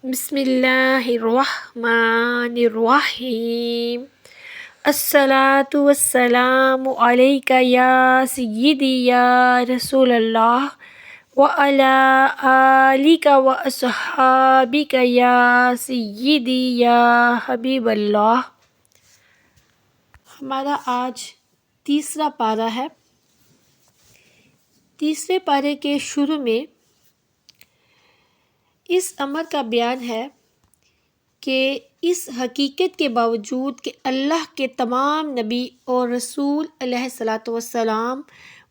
بسم اللہ الرحمن الرحیم الصلاۃ والسلام علیک یا سیدی یا رسول اللہ وعلی آلک واصحابک یا سیدی یا حبیب اللہ۔ ہمارا آج تیسرا پارہ ہے۔ تیسرے پارے کے شروع میں اس امر کا بیان ہے کہ اس حقیقت کے باوجود کہ اللہ کے تمام نبی اور رسول علیہ الصلاۃ والسلام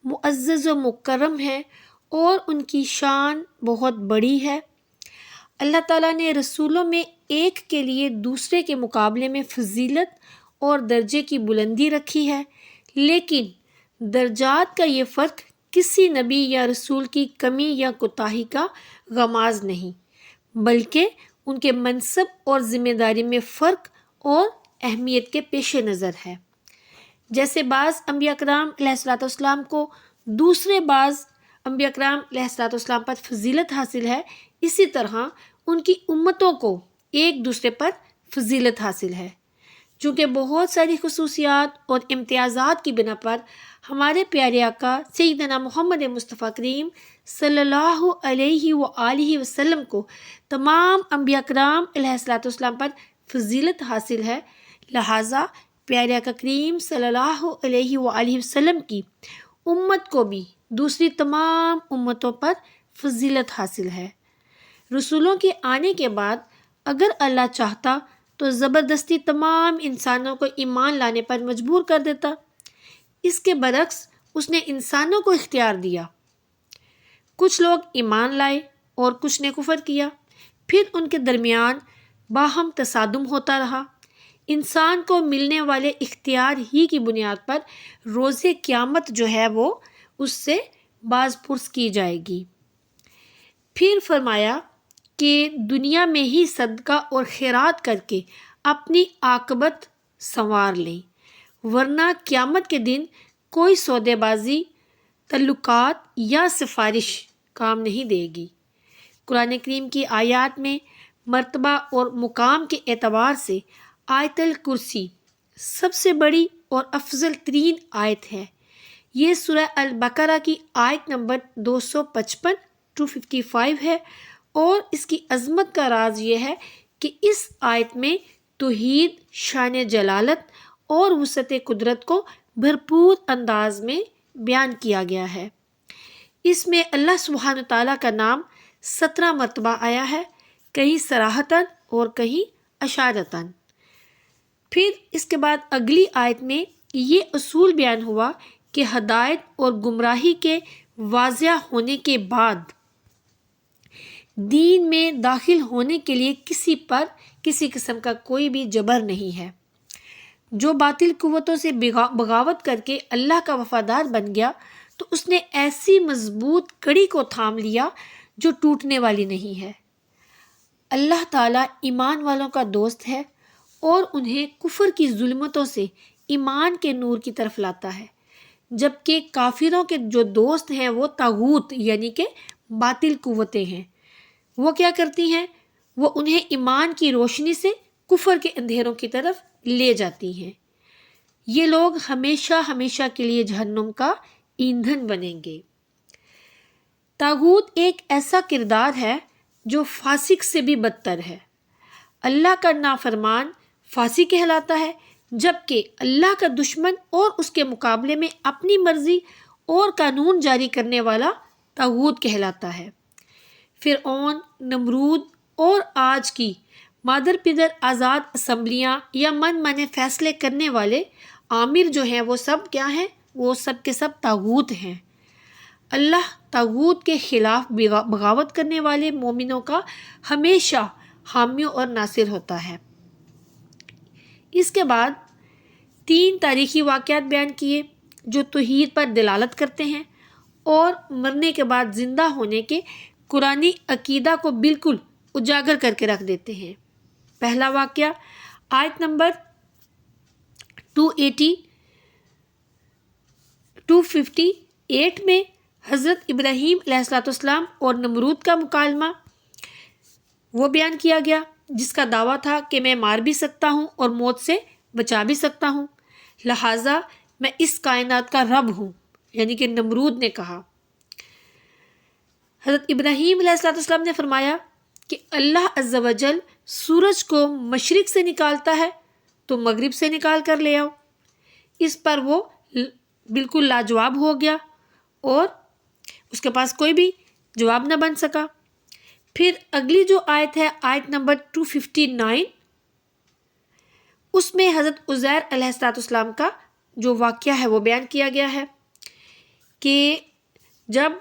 معزز و مکرم ہیں اور ان کی شان بہت بڑی ہے، اللہ تعالیٰ نے رسولوں میں ایک کے لیے دوسرے کے مقابلے میں فضیلت اور درجے کی بلندی رکھی ہے، لیکن درجات کا یہ فرق کسی نبی یا رسول کی کمی یا کوتاہی کا غماز نہیں، بلکہ ان کے منصب اور ذمہ داری میں فرق اور اہمیت کے پیش نظر ہے۔ جیسے بعض انبیاء کرام علیہ الصلوۃ والسلام کو دوسرے بعض انبیاء کرام علیہ الصلوۃ والسلام پر فضیلت حاصل ہے، اسی طرح ان کی امتوں کو ایک دوسرے پر فضیلت حاصل ہے۔ چونکہ بہت ساری خصوصیات اور امتیازات کی بنا پر ہمارے پیارے آقا سیدنا محمد مصطفیٰ کریم صلی اللہ علیہ وآلہ وسلم کو تمام انبیاء کرام علیہ الصلوۃ والسلام پر فضیلت حاصل ہے، لہٰذا پیارے آقا کریم صلی اللہ علیہ وآلہ وسلم کی امت کو بھی دوسری تمام امتوں پر فضیلت حاصل ہے۔ رسولوں کے آنے کے بعد اگر اللہ چاہتا تو زبردستی تمام انسانوں کو ایمان لانے پر مجبور کر دیتا، اس کے برعکس اس نے انسانوں کو اختیار دیا۔ کچھ لوگ ایمان لائے اور کچھ نے کفر کیا، پھر ان کے درمیان باہم تصادم ہوتا رہا۔ انسان کو ملنے والے اختیار ہی کی بنیاد پر روز قیامت جو ہے وہ اس سے باز پرس کی جائے گی۔ پھر فرمایا کہ دنیا میں ہی صدقہ اور خیرات کر کے اپنی عاقبت سنوار لیں، ورنہ قیامت کے دن کوئی سودے بازی، تعلقات یا سفارش کام نہیں دے گی۔ قرآن کریم کی آیات میں مرتبہ اور مقام کے اعتبار سے آیت الکرسی سب سے بڑی اور افضل ترین آیت ہے۔ یہ سورہ البقرہ کی آیت نمبر 255 ہے، اور اس کی عظمت کا راز یہ ہے کہ اس آیت میں توحید، شان جلالت اور وسعت قدرت کو بھرپور انداز میں بیان کیا گیا ہے۔ اس میں اللہ سبحانہ تعالیٰ کا نام 17 مرتبہ آیا ہے، کہیں صراحتاً اور کہیں اشارتاً۔ پھر اس کے بعد اگلی آیت میں یہ اصول بیان ہوا کہ ہدایت اور گمراہی کے واضح ہونے کے بعد دین میں داخل ہونے کے لیے کسی پر کسی قسم کا کوئی بھی جبر نہیں ہے۔ جو باطل قوتوں سے بغاوت کر کے اللہ کا وفادار بن گیا تو اس نے ایسی مضبوط کڑی کو تھام لیا جو ٹوٹنے والی نہیں ہے۔ اللہ تعالیٰ ایمان والوں کا دوست ہے اور انہیں کفر کی ظلمتوں سے ایمان کے نور کی طرف لاتا ہے، جبکہ کافروں کے جو دوست ہیں وہ طاغوت یعنی کہ باطل قوتیں ہیں۔ وہ کیا کرتی ہیں؟ وہ انہیں ایمان کی روشنی سے کفر کے اندھیروں کی طرف لے جاتی ہیں۔ یہ لوگ ہمیشہ ہمیشہ کے لیے جہنم کا ایندھن بنیں گے۔ طاغوت ایک ایسا کردار ہے جو فاسق سے بھی بدتر ہے۔ اللہ کا نافرمان فاسق کہلاتا ہے، جبکہ اللہ کا دشمن اور اس کے مقابلے میں اپنی مرضی اور قانون جاری کرنے والا طاغوت کہلاتا ہے۔ فرعون، نمرود اور آج کی مادر پدر آزاد اسمبلیاں یا من مانے فیصلے کرنے والے آمر جو ہیں وہ سب کیا ہیں؟ وہ سب کے سب طاغوت ہیں۔ اللہ طاغوت کے خلاف بغاوت کرنے والے مومنوں کا ہمیشہ حامی اور ناصر ہوتا ہے۔ اس کے بعد 3 تاریخی واقعات بیان کیے جو توحید پر دلالت کرتے ہیں اور مرنے کے بعد زندہ ہونے کے قرآنی عقیدہ کو بالکل اجاگر کر کے رکھ دیتے ہیں۔ پہلا واقعہ آیت نمبر 258 میں حضرت ابراہیم علیہ السلام اور نمرود کا مکالمہ۔ وہ بیان کیا گیا جس کا دعویٰ تھا کہ میں مار بھی سکتا ہوں اور موت سے بچا بھی سکتا ہوں، لہٰذا میں اس کائنات کا رب ہوں، یعنی کہ نمرود نے کہا۔ حضرت ابراہیم علیہ السلام نے فرمایا کہ اللہ عز و جل سورج کو مشرق سے نکالتا ہے تو مغرب سے نکال کر لے آؤ۔ اس پر وہ بالکل لاجواب ہو گیا اور اس کے پاس کوئی بھی جواب نہ بن سکا۔ پھر اگلی جو آیت ہے، آیت نمبر 259، اس میں حضرت عزیر علیہ السلام کا جو واقعہ ہے وہ بیان کیا گیا ہے کہ جب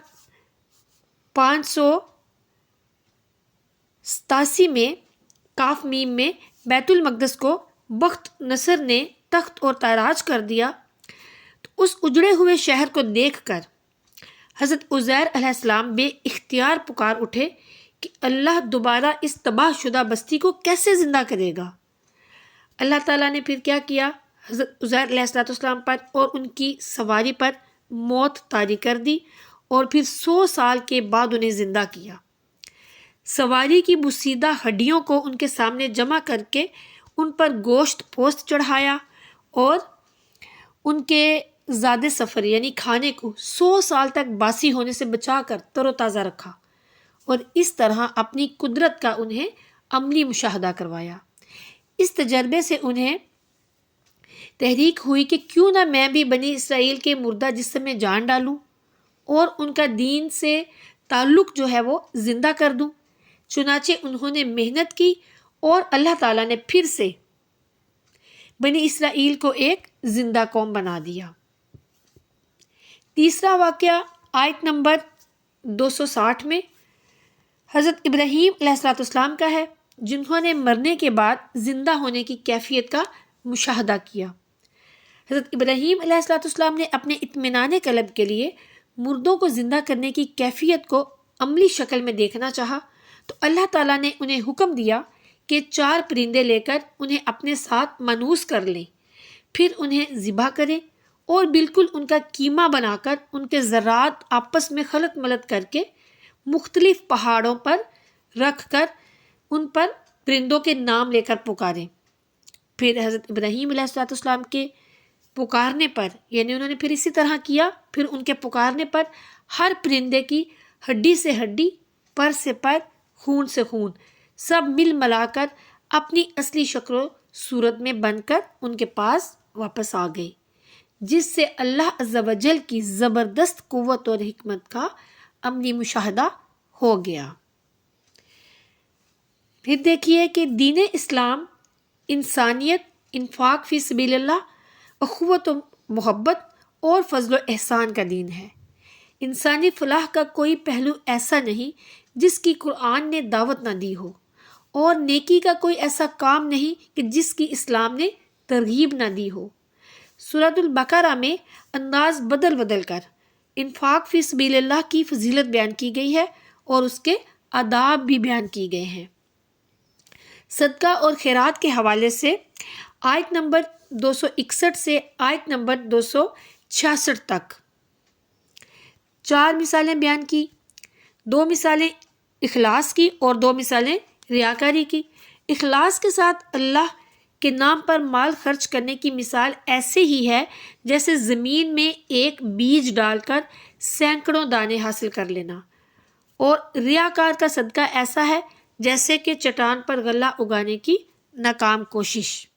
587 میں کاف میم میں بیت المقدس کو بخت نصر نے تخت اور تاراج کر دیا تو اس اجڑے ہوئے شہر کو دیکھ کر حضرت عزیر علیہ السلام بے اختیار پکار اٹھے کہ اللہ دوبارہ اس تباہ شدہ بستی کو کیسے زندہ کرے گا۔ اللہ تعالیٰ نے پھر کیا کیا، حضرت عزیر علیہ السلام پر اور ان کی سواری پر موت طاری کر دی اور پھر 100 سال کے بعد انہیں زندہ کیا۔ سواری کی بسیدہ ہڈیوں کو ان کے سامنے جمع کر کے ان پر گوشت پوست چڑھایا اور ان کے زاد سفر یعنی کھانے کو 100 سال تک باسی ہونے سے بچا کر تر و تازہ رکھا اور اس طرح اپنی قدرت کا انہیں عملی مشاہدہ کروایا۔ اس تجربے سے انہیں تحریک ہوئی کہ کیوں نہ میں بھی بنی اسرائیل کے مردہ جسم میں جان ڈالوں اور ان کا دین سے تعلق جو ہے وہ زندہ کر دوں۔ چنانچہ انہوں نے محنت کی اور اللہ تعالیٰ نے پھر سے بنی اسرائیل کو ایک زندہ قوم بنا دیا۔ تیسرا واقعہ آیت نمبر 260 میں حضرت ابراہیم علیہ السلام کا ہے، جنہوں نے مرنے کے بعد زندہ ہونے کی کیفیت کا مشاہدہ کیا۔ حضرت ابراہیم علیہ السلام نے اپنے اطمینان قلب کے لیے مردوں کو زندہ کرنے کی کیفیت کو عملی شکل میں دیکھنا چاہا تو اللہ تعالیٰ نے انہیں حکم دیا کہ 4 پرندے لے کر انہیں اپنے ساتھ مانوس کر لیں، پھر انہیں ذبح کریں اور بالکل ان کا کیما بنا کر ان کے ذرات آپس میں خلط ملط کر کے مختلف پہاڑوں پر رکھ کر ان پر پرندوں کے نام لے کر پکاریں۔ پھر حضرت ابراہیم علیہ السلام کے پکارنے پر، یعنی انہوں نے پھر اسی طرح کیا، پھر ان کے پکارنے پر ہر پرندے کی ہڈی سے ہڈی، پر سے پر، خون سے خون سب مل ملا کر اپنی اصلی شکل و صورت میں بن کر ان کے پاس واپس آ گئی، جس سے اللہ عز و جل کی زبردست قوت اور حکمت کا عملی مشاہدہ ہو گیا۔ پھر دیکھیے کہ دین اسلام انسانیت، انفاق فی سبیل اللہ، اخوت و محبت اور فضل و احسان کا دین ہے۔ انسانی فلاح کا کوئی پہلو ایسا نہیں جس کی قرآن نے دعوت نہ دی ہو، اور نیکی کا کوئی ایسا کام نہیں کہ جس کی اسلام نے ترغیب نہ دی ہو۔ سورۃ البقرہ میں انداز بدل بدل کر انفاق فی سبیل اللہ کی فضیلت بیان کی گئی ہے اور اس کے آداب بھی بیان کی گئے ہیں۔ صدقہ اور خیرات کے حوالے سے آیت نمبر 261 سے آیت نمبر 266 تک 4 مثالیں بیان کی، 2 مثالیں اخلاص کی اور 2 مثالیں ریاکاری کی۔ اخلاص کے ساتھ اللہ کے نام پر مال خرچ کرنے کی مثال ایسے ہی ہے جیسے زمین میں ایک بیج ڈال کر سینکڑوں دانے حاصل کر لینا، اور ریاکار کا صدقہ ایسا ہے جیسے کہ چٹان پر غلہ اگانے کی ناکام کوشش۔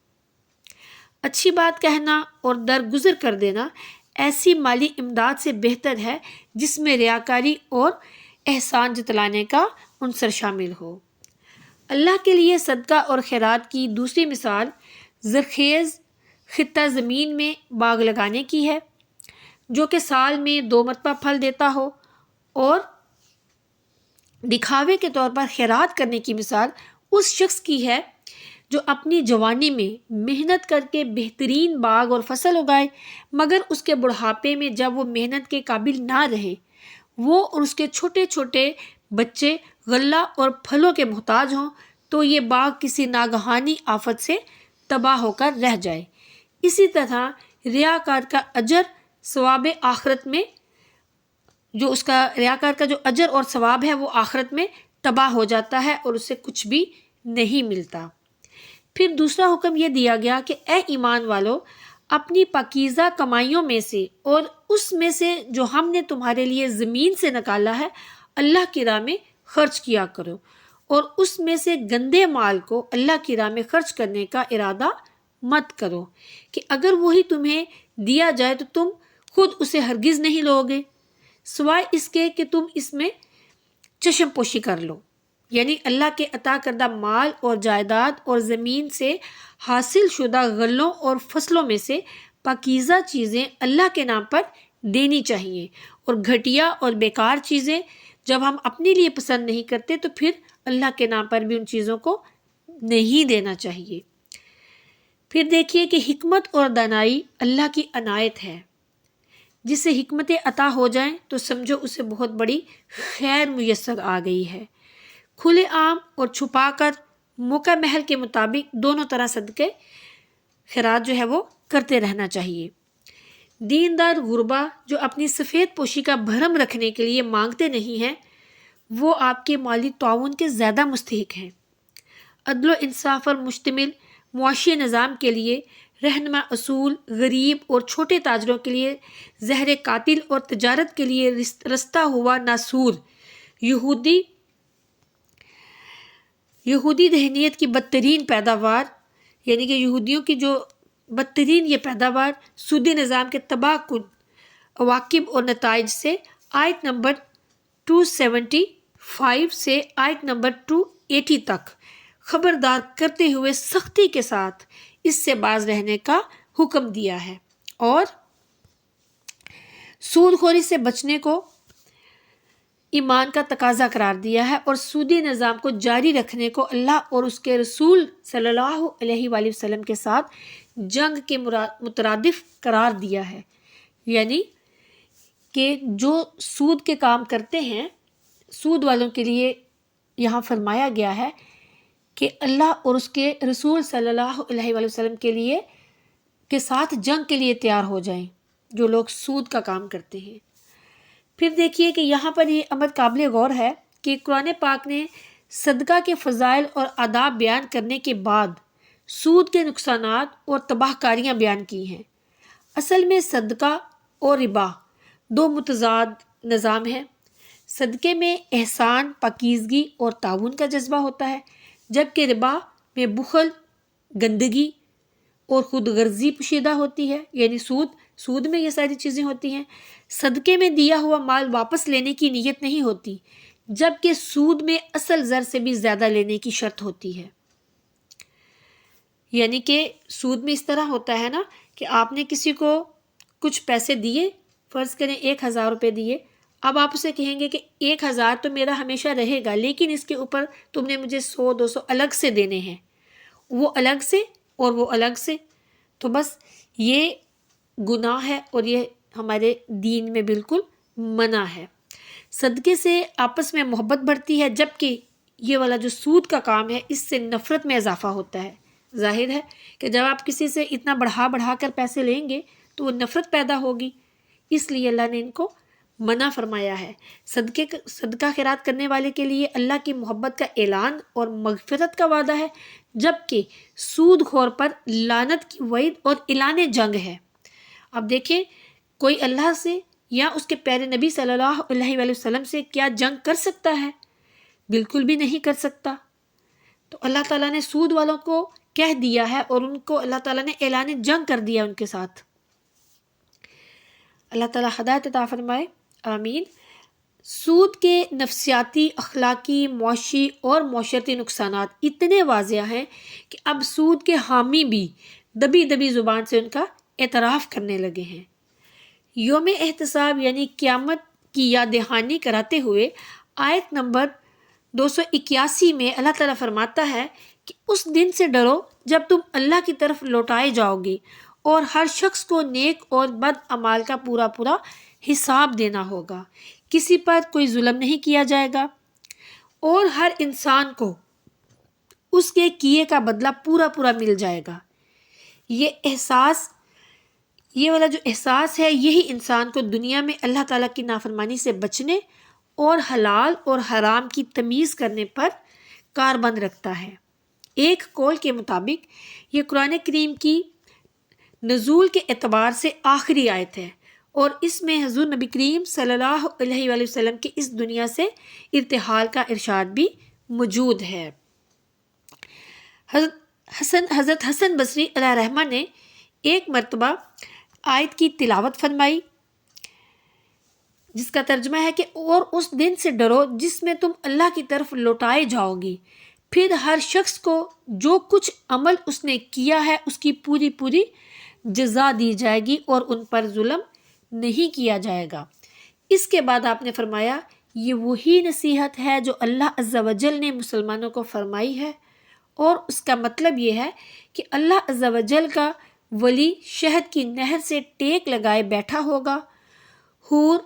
اچھی بات کہنا اور درگزر کر دینا ایسی مالی امداد سے بہتر ہے جس میں ریاکاری اور احسان جتلانے کا عنصر شامل ہو۔ اللہ کے لیے صدقہ اور خیرات کی دوسری مثال زرخیز خطہ زمین میں باغ لگانے کی ہے، جو کہ سال میں 2 مرتبہ پھل دیتا ہو، اور دکھاوے کے طور پر خیرات کرنے کی مثال اس شخص کی ہے جو اپنی جوانی میں محنت کر کے بہترین باغ اور فصل اگائے، مگر اس کے بڑھاپے میں جب وہ محنت کے قابل نہ رہے، وہ اور اس کے چھوٹے چھوٹے بچے غلہ اور پھلوں کے محتاج ہوں، تو یہ باغ کسی ناگہانی آفت سے تباہ ہو کر رہ جائے۔ اسی طرح ریاکار کا اجر ثواب آخرت میں جو اس کا ریاکار کا جو اجر اور ثواب ہے وہ آخرت میں تباہ ہو جاتا ہے اور اسے کچھ بھی نہیں ملتا۔ پھر دوسرا حکم یہ دیا گیا کہ اے ایمان والو، اپنی پاکیزہ کمائیوں میں سے اور اس میں سے جو ہم نے تمہارے لیے زمین سے نکالا ہے اللہ کی راہ میں خرچ کیا کرو، اور اس میں سے گندے مال کو اللہ کی راہ میں خرچ کرنے کا ارادہ مت کرو کہ اگر وہی تمہیں دیا جائے تو تم خود اسے ہرگز نہیں لو گے، سوائے اس کے کہ تم اس میں چشم پوشی کر لو۔ یعنی اللہ کے عطا کردہ مال اور جائیداد اور زمین سے حاصل شدہ غلوں اور فصلوں میں سے پاکیزہ چیزیں اللہ کے نام پر دینی چاہیے، اور گھٹیا اور بیکار چیزیں جب ہم اپنے لیے پسند نہیں کرتے تو پھر اللہ کے نام پر بھی ان چیزوں کو نہیں دینا چاہیے۔ پھر دیکھیے کہ حکمت اور دانائی اللہ کی عنایت ہے، جسے حکمتیں عطا ہو جائیں تو سمجھو اسے بہت بڑی خیر میسر آ گئی ہے۔ کھلے عام اور چھپا کر موقع محل کے مطابق دونوں طرح صدقے خیرات جو ہے وہ کرتے رہنا چاہیے۔ دیندار غربا جو اپنی سفید پوشی کا بھرم رکھنے کے لیے مانگتے نہیں ہیں، وہ آپ کے مالی تعاون کے زیادہ مستحق ہیں۔ عدل و انصاف پر مشتمل معاشی نظام کے لیے رہنما اصول، غریب اور چھوٹے تاجروں کے لیے زہر قاتل اور تجارت کے لیے رستہ ہوا ناسور، یہودی ذہنیت کی بدترین پیداوار، یعنی کہ یہودیوں کی جو بدترین یہ پیداوار سودی نظام کے تباہ کن عواقب اور نتائج سے آیت نمبر 275 سے آیت نمبر 280 تک خبردار کرتے ہوئے سختی کے ساتھ اس سے باز رہنے کا حکم دیا ہے، اور سود خوری سے بچنے کو ایمان کا تقاضا قرار دیا ہے، اور سودی نظام کو جاری رکھنے کو اللہ اور اس کے رسول صلی اللہ علیہ وآلہ وسلم کے ساتھ جنگ کے مترادف قرار دیا ہے۔ یعنی کہ جو سود کے کام کرتے ہیں، سود والوں کے لیے یہاں فرمایا گیا ہے کہ اللہ اور اس کے رسول صلی اللہ علیہ وآلہ وسلم کے ساتھ جنگ کے لیے تیار ہو جائیں جو لوگ سود کا کام کرتے ہیں۔ پھر دیکھیے کہ یہاں پر یہ امر قابل غور ہے کہ قرآن پاک نے صدقہ کے فضائل اور آداب بیان کرنے کے بعد سود کے نقصانات اور تباہ کاریاں بیان کی ہیں۔ اصل میں صدقہ اور ربا دو متضاد نظام ہیں۔ صدقے میں احسان، پاکیزگی اور تعاون کا جذبہ ہوتا ہے، جبکہ ربا میں بخل، گندگی اور خود غرضی پوشیدہ ہوتی ہے، یعنی سود میں یہ ساری چیزیں ہوتی ہیں۔ صدقے میں دیا ہوا مال واپس لینے کی نیت نہیں ہوتی، جبکہ سود میں اصل زر سے بھی زیادہ لینے کی شرط ہوتی ہے۔ یعنی کہ سود میں اس طرح ہوتا ہے نا کہ آپ نے کسی کو کچھ پیسے دیے، فرض کریں 1000 روپے دیے، اب آپ اسے کہیں گے کہ 1000 تو میرا ہمیشہ رہے گا، لیکن اس کے اوپر تم نے مجھے 100-200 الگ سے دینے ہیں، وہ الگ سے اور وہ الگ سے، تو بس یہ گناہ ہے اور یہ ہمارے دین میں بالکل منع ہے۔ صدقے سے آپس میں محبت بڑھتی ہے، جبکہ یہ والا جو سود کا کام ہے اس سے نفرت میں اضافہ ہوتا ہے۔ ظاہر ہے کہ جب آپ کسی سے اتنا بڑھا کر پیسے لیں گے تو وہ نفرت پیدا ہوگی، اس لیے اللہ نے ان کو منع فرمایا ہے۔ صدقہ خیرات کرنے والے کے لیے اللہ کی محبت کا اعلان اور مغفرت کا وعدہ ہے، جبکہ سود خور پر لعنت کی وعید اور اعلان جنگ ہے۔ اب دیکھیں کوئی اللہ سے یا اس کے پیارے نبی صلی اللہ علیہ وآلہ وسلم سے کیا جنگ کر سکتا ہے؟ بالکل بھی نہیں کر سکتا۔ تو اللہ تعالیٰ نے سود والوں کو کہہ دیا ہے اور ان کو اللہ تعالیٰ نے اعلان جنگ کر دیا ان کے ساتھ۔ اللہ تعالیٰ ہدایت عطا فرمائے، آمین۔ سود کے نفسیاتی، اخلاقی، معاشی اور معاشرتی نقصانات اتنے واضح ہیں کہ اب سود کے حامی بھی دبی زبان سے ان کا اعتراف کرنے لگے ہیں۔ یوم احتساب یعنی قیامت کی یاد دہانی کراتے ہوئے آیت نمبر 281 میں اللہ تعالیٰ فرماتا ہے کہ اس دن سے ڈرو جب تم اللہ کی طرف لوٹائے جاؤ گے، اور ہر شخص کو نیک اور بد اعمال کا پورا حساب دینا ہوگا، کسی پر کوئی ظلم نہیں کیا جائے گا، اور ہر انسان کو اس کے کیے کا بدلہ پورا مل جائے گا۔ یہ احساس یہ والا جو احساس ہے یہی انسان کو دنیا میں اللہ تعالیٰ کی نافرمانی سے بچنے اور حلال اور حرام کی تمیز کرنے پر کاربند رکھتا ہے۔ ایک قول کے مطابق یہ قرآن کریم کی نزول کے اعتبار سے آخری آیت ہے اور اس میں حضور نبی کریم صلی اللہ علیہ وآلہ وسلم کے اس دنیا سے ارتحال کا ارشاد بھی موجود ہے۔ حضرت حسن بصری علیہ رحمہ نے ایک مرتبہ آیت کی تلاوت فرمائی جس کا ترجمہ ہے کہ اور اس دن سے ڈرو جس میں تم اللہ کی طرف لوٹائے جاؤ گی، پھر ہر شخص کو جو کچھ عمل اس نے کیا ہے اس کی پوری پوری جزا دی جائے گی اور ان پر ظلم نہیں کیا جائے گا۔ اس کے بعد آپ نے فرمایا یہ وہی نصیحت ہے جو اللہ عز و جل نے مسلمانوں کو فرمائی ہے، اور اس کا مطلب یہ ہے کہ اللہ عز و جل کا ولی شہد کی نہر سے ٹیک لگائے بیٹھا ہوگا، حور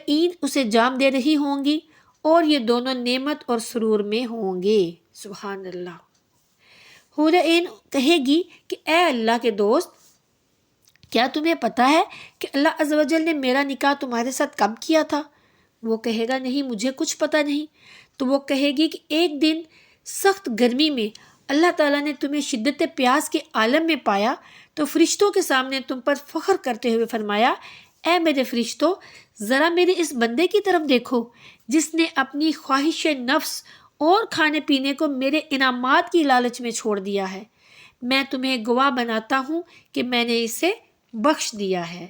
عین اسے جام دے رہی ہوں گی اور یہ دونوں نعمت اور سرور میں ہوں گے۔ سبحان اللہ۔ حور عین کہے گی کہ اے اللہ کے دوست، کیا تمہیں پتہ ہے کہ اللہ عز و جل نے میرا نکاح تمہارے ساتھ کب کیا تھا؟ وہ کہے گا نہیں، مجھے کچھ پتہ نہیں۔ تو وہ کہے گی کہ ایک دن سخت گرمی میں اللہ تعالیٰ نے تمہیں شدت پیاس کے عالم میں پایا تو فرشتوں کے سامنے تم پر فخر کرتے ہوئے فرمایا اے میرے فرشتوں، ذرا میرے اس بندے کی طرف دیکھو جس نے اپنی خواہش نفس اور کھانے پینے کو میرے انعامات کی لالچ میں چھوڑ دیا ہے۔ میں تمہیں گواہ بناتا ہوں کہ میں نے اسے بخش دیا ہے۔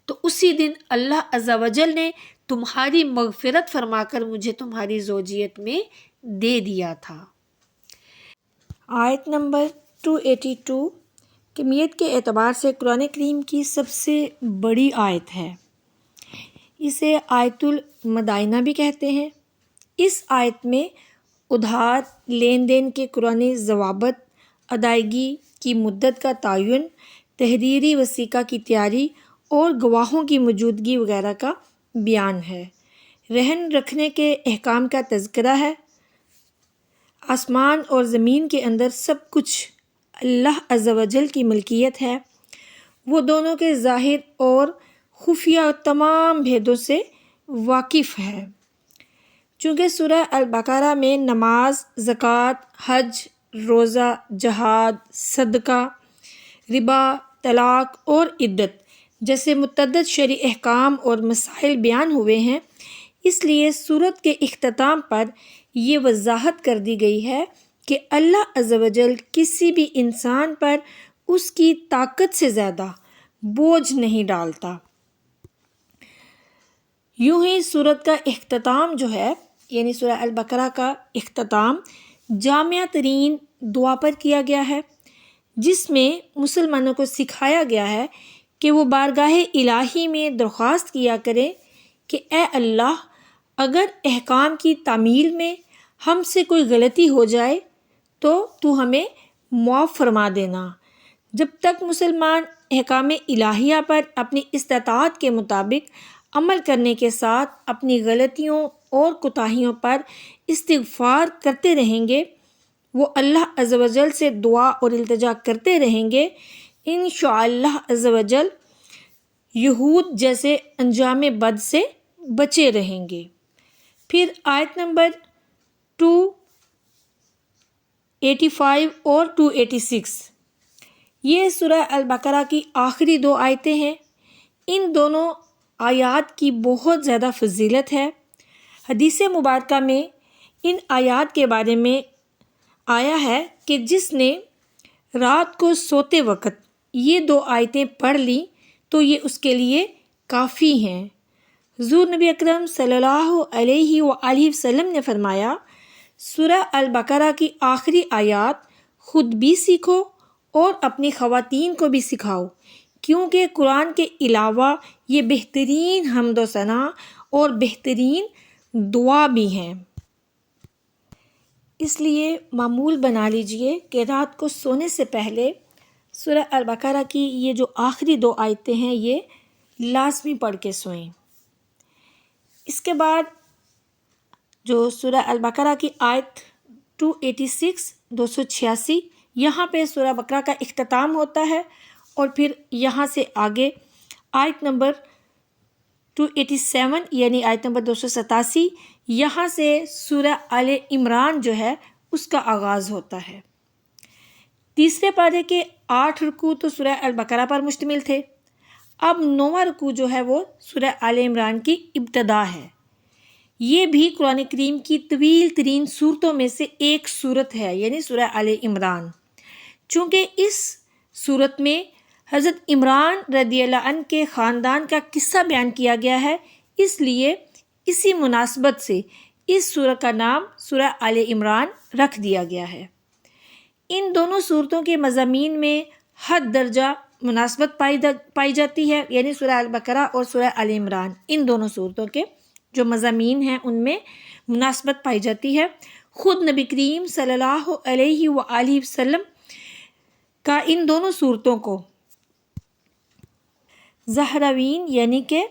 تو اسی دن اللہ عز و جل نے تمہاری مغفرت فرما کر مجھے تمہاری زوجیت میں دے دیا تھا۔ آیت نمبر 282 کمیت کے اعتبار سے قرآن کریم کی سب سے بڑی آیت ہے۔ اسے آیت المدائنہ بھی کہتے ہیں۔ اس آیت میں ادھار لین دین کے قرآنی ضوابط، ادائیگی کی مدت کا تعین، تحریری وثیقہ کی تیاری اور گواہوں کی موجودگی وغیرہ کا بیان ہے۔ رہن رکھنے کے احکام کا تذکرہ ہے۔ آسمان اور زمین کے اندر سب کچھ اللہ عز و جل کی ملکیت ہے۔ وہ دونوں کے ظاہر اور خفیہ تمام بھیدوں سے واقف ہے۔ چونکہ سورہ البقرہ میں نماز، زکوٰۃ، حج، روزہ، جہاد، صدقہ، ربا، طلاق اور عدت جیسے متعدد شرعی احکام اور مسائل بیان ہوئے ہیں، اس لیے سورت کے اختتام پر یہ وضاحت کر دی گئی ہے کہ اللہ عز و جل کسی بھی انسان پر اس کی طاقت سے زیادہ بوجھ نہیں ڈالتا۔ یوں ہی سورت کا اختتام جو ہے، یعنی سورہ البقرہ کا اختتام جامع ترین دعا پر کیا گیا ہے، جس میں مسلمانوں کو سکھایا گیا ہے کہ وہ بارگاہ الہی میں درخواست کیا کرے کہ اے اللہ، اگر احکام کی تعمیل میں ہم سے کوئی غلطی ہو جائے تو تو ہمیں معاف فرما دینا۔ جب تک مسلمان احکام الہیہ پر اپنی استطاعت کے مطابق عمل کرنے کے ساتھ اپنی غلطیوں اور کوتاہیوں پر استغفار کرتے رہیں گے، وہ اللہ عز و جل سے دعا اور التجا کرتے رہیں گے، انشاءاللہ عز و جل یہود جیسے انجام بد سے بچے رہیں گے۔ پھر آیت نمبر 285 اور 286 یہ سورہ البقرہ کی آخری دو آیتیں ہیں۔ ان دونوں آیات کی بہت زیادہ فضیلت ہے۔ حدیث مبارکہ میں ان آیات کے بارے میں آیا ہے کہ جس نے رات کو سوتے وقت یہ دو آیتیں پڑھ لیں تو یہ اس کے لیے کافی ہیں۔ حضور نبی اکرم صلی اللہ علیہ وآلہ وسلم نے فرمایا، سورہ البقرہ کی آخری آیات خود بھی سیکھو اور اپنی خواتین کو بھی سکھاؤ، کیونکہ قرآن کے علاوہ یہ بہترین حمد و ثنا اور بہترین دعا بھی ہیں۔ اس لیے معمول بنا لیجئے کہ رات کو سونے سے پہلے سورہ البقرہ کی یہ جو آخری دو آیتیں ہیں یہ لازمی پڑھ کے سوئیں۔ اس کے بعد جو سورہ البقرہ کی آیت 286 286 یہاں پہ سورہ بقرہ کا اختتام ہوتا ہے اور پھر یہاں سے آگے آیت نمبر 287 یعنی آیت نمبر 287، یہاں سے سورہ آل عمران جو ہے اس کا آغاز ہوتا ہے۔ تیسرے پارے کے 8 رکوع تو سورہ البقرہ پر مشتمل تھے، اب 9واں رکوع جو ہے وہ سورہ آل عمران کی ابتدا ہے۔ یہ بھی قرآن کریم کی طویل ترین صورتوں میں سے ایک صورت ہے، یعنی سورہ آل عمران۔ چونکہ اس صورت میں حضرت عمران رضی اللہ عنہ کے خاندان کا قصہ بیان کیا گیا ہے، اس لیے اسی مناسبت سے اس سورت کا نام سورہ آل عمران رکھ دیا گیا ہے۔ ان دونوں صورتوں کے مضامین میں حد درجہ مناسبت پائی جاتی ہے، یعنی سورہ البقرہ اور سورہ آل عمران، ان دونوں صورتوں کے جو مضامین ہیں ان میں مناسبت پائی جاتی ہے۔ خود نبی کریم صلی اللہ علیہ وآلہ وسلم کا ان دونوں صورتوں کو زہراوین یعنی کہ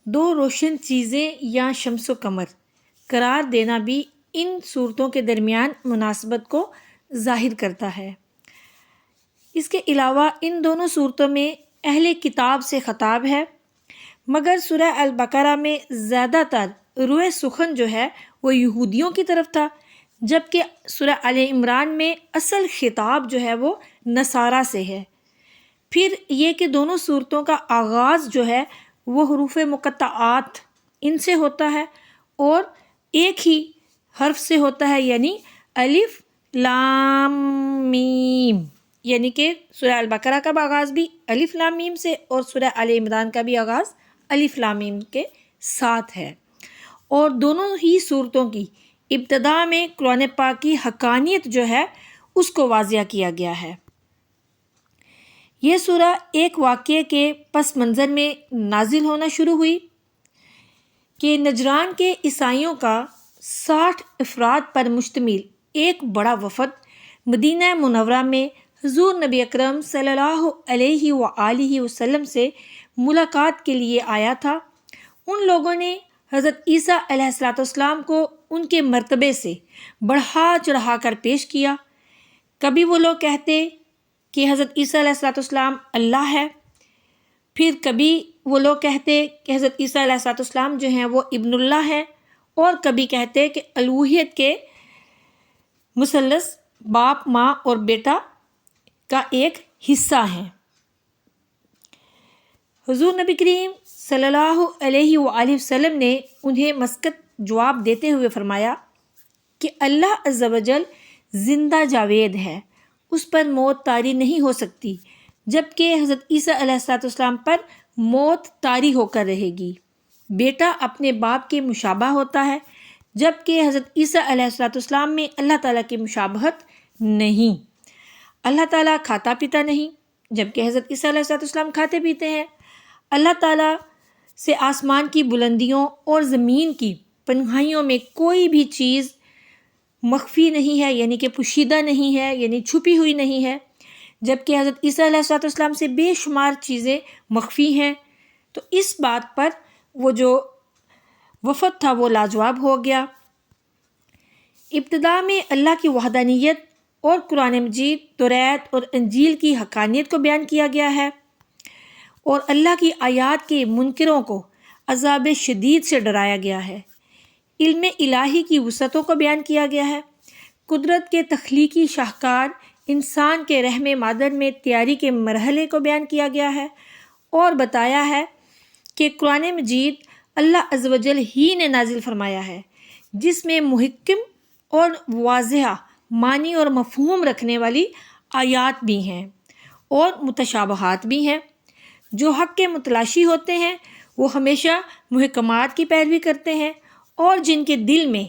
دو روشن چیزیں یا شمس و قمر قرار دینا بھی ان صورتوں کے درمیان مناسبت کو ظاہر کرتا ہے۔ اس کے علاوہ ان دونوں صورتوں میں اہل کتاب سے خطاب ہے، مگر سورہ البقرہ میں زیادہ تر روئے سخن جو ہے وہ یہودیوں کی طرف تھا، جبکہ سورہ آل عمران میں اصل خطاب جو ہے وہ نصارہ سے ہے۔ پھر یہ کہ دونوں صورتوں کا آغاز جو ہے وہ حروف مقطعات ان سے ہوتا ہے اور ایک ہی حرف سے ہوتا ہے، یعنی الف لام میم، یعنی کہ سورہ البقرہ کا آغاز بھی الف لام میم سے اور سورہ آل عمران کا بھی آغاز الف لام میم کے ساتھ ہے، اور دونوں ہی صورتوں کی ابتدا میں قرآن پاک کی حقانیت جو ہے اس کو واضح کیا گیا ہے۔ یہ سورہ ایک واقعے کے پس منظر میں نازل ہونا شروع ہوئی کہ نجران کے عیسائیوں کا 60 افراد پر مشتمل ایک بڑا وفد مدینہ منورہ میں حضور نبی اکرم صلی اللہ علیہ وآلہ وسلم سے ملاقات کے لیے آیا تھا۔ ان لوگوں نے حضرت عیسیٰ علیہ السلام کو ان کے مرتبے سے بڑھا چڑھا کر پیش کیا۔ کبھی وہ لوگ کہتے کہ حضرت عیسیٰ علیہ السلام اللہ ہے، پھر کبھی وہ لوگ کہتے کہ حضرت عیسیٰ علیہ السلام جو ہیں وہ ابن اللہ ہیں، اور کبھی کہتے کہ الوہیت کے مثلث باپ ماں اور بیٹا کا ایک حصہ ہیں۔ حضور نبی کریم صلی اللہ علیہ وآلہ وسلم نے انہیں مسکت جواب دیتے ہوئے فرمایا کہ اللہ عز و جل زندہ جاوید ہے، اس پر موت طاری نہیں ہو سکتی، جبکہ حضرت عیسیٰ علیہ السلام پر موت طاری ہو کر رہے گی۔ بیٹا اپنے باپ کے مشابہ ہوتا ہے، جبکہ حضرت عیسیٰ علیہ السلام میں اللہ تعالیٰ کی مشابہت نہیں۔ اللہ تعالیٰ کھاتا پیتا نہیں، جبکہ حضرت عیسیٰ علیہ السلام کھاتے پیتے ہیں۔ اللہ تعالیٰ سے آسمان کی بلندیوں اور زمین کی پنہائیوں میں کوئی بھی چیز مخفی نہیں ہے، یعنی کہ پوشیدہ نہیں ہے، یعنی چھپی ہوئی نہیں ہے، جبکہ حضرت عیسیٰ علیہ السلام سے بے شمار چیزیں مخفی ہیں۔ تو اس بات پر وہ جو وفد تھا وہ لاجواب ہو گیا۔ ابتدا میں اللہ کی وحدانیت اور قرآن مجید، توریت اور انجیل کی حقانیت کو بیان کیا گیا ہے، اور اللہ کی آیات کے منکروں کو عذاب شدید سے ڈرایا گیا ہے۔ علم الہی کی وسعتوں کو بیان کیا گیا ہے، قدرت کے تخلیقی شاہکار انسان کے رحم مادر میں تیاری کے مرحلے کو بیان کیا گیا ہے، اور بتایا ہے کہ قرآن مجید اللہ عز و جل ہی نے نازل فرمایا ہے، جس میں محکم اور واضح معنی اور مفہوم رکھنے والی آیات بھی ہیں اور متشابہات بھی ہیں۔ جو حق کے متلاشی ہوتے ہیں وہ ہمیشہ محکمات کی پیروی کرتے ہیں، اور جن کے دل میں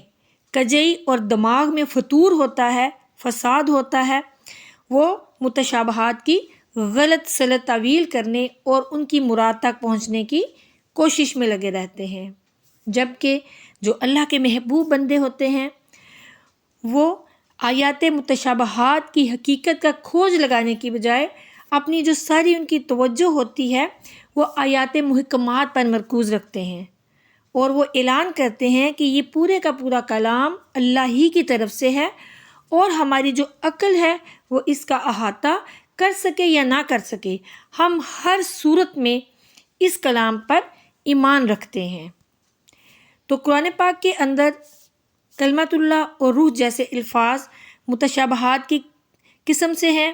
کجئی اور دماغ میں فطور ہوتا ہے، فساد ہوتا ہے، وہ متشابہات کی غلط سلط تعویل کرنے اور ان کی مراد تک پہنچنے کی کوشش میں لگے رہتے ہیں، جبکہ جو اللہ کے محبوب بندے ہوتے ہیں وہ آیات متشابہات کی حقیقت کا کھوج لگانے کی بجائے اپنی جو ساری ان کی توجہ ہوتی ہے وہ آیات محکمات پر مرکوز رکھتے ہیں، اور وہ اعلان کرتے ہیں کہ یہ پورے کا پورا کلام اللہ ہی کی طرف سے ہے، اور ہماری جو عقل ہے وہ اس کا احاطہ کر سکے یا نہ کر سکے، ہم ہر صورت میں اس کلام پر ایمان رکھتے ہیں۔ تو قرآن پاک کے اندر کلمت اللہ اور روح جیسے الفاظ متشابہات کی قسم سے ہیں۔